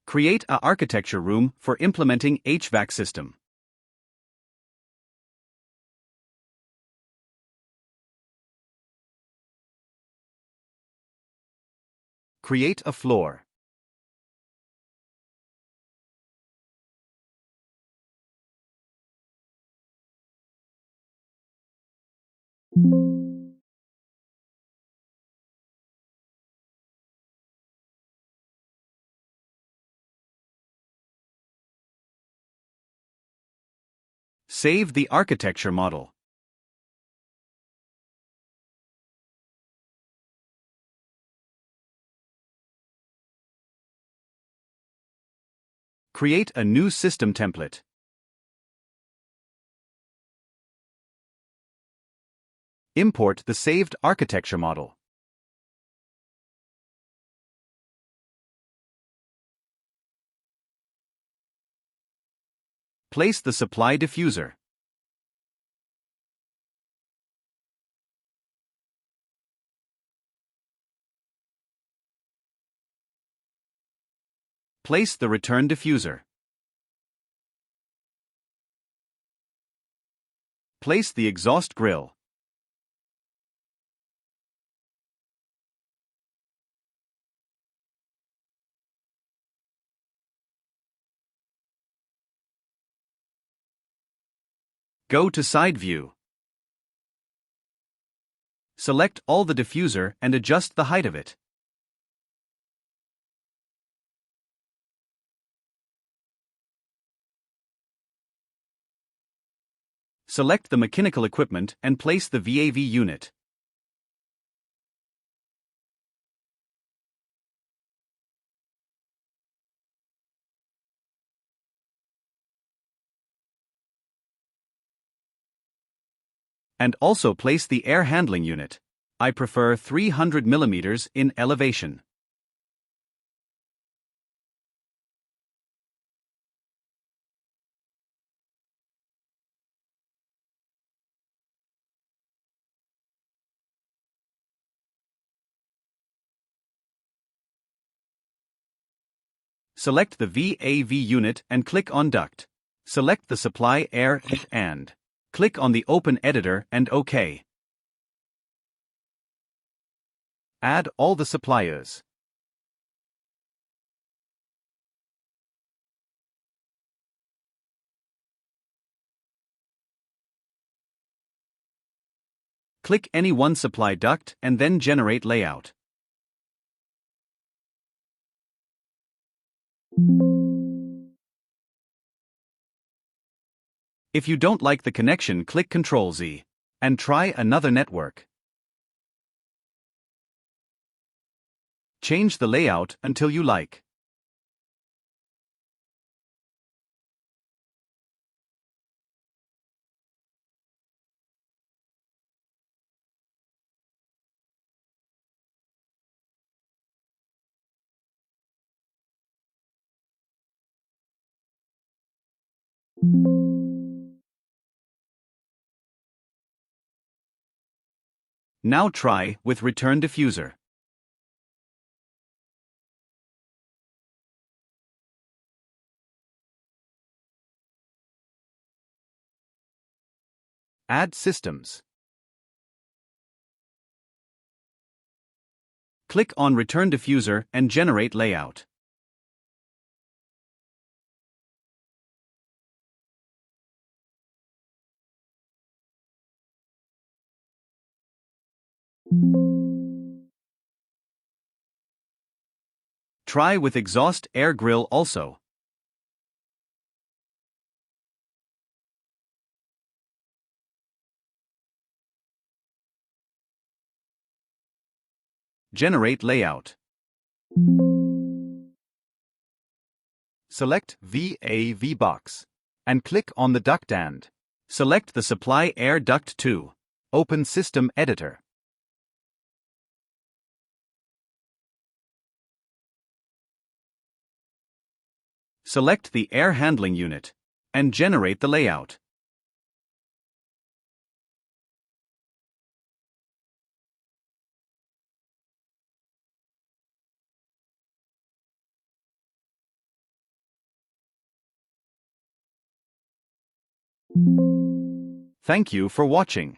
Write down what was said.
Create a architecture room for implementing HVAC system. Create a floor. Save the architecture model. Create a new system template. Import the saved architecture model. Place the supply diffuser. Place the return diffuser. Place the exhaust grill. Go to side view. Select all the diffuser and adjust the height of it. Select the mechanical equipment and place the VAV unit. And also place the air handling unit. I prefer 300 mm in elevation. Select the VAV unit and click on Duct. Select the supply air and click on the Open Editor and OK. Add all the suppliers. Click any one supply duct and then generate layout. If you don't like the connection, click Ctrl-Z and try another network. Change the layout until you like. Now try with return diffuser. Add systems. Click on return diffuser and generate layout. Try with exhaust air grill also. Generate layout. Select VAV box and click on the duct and select the supply air duct 2. Open System Editor. Select the air handling unit and generate the layout. Thank you for watching.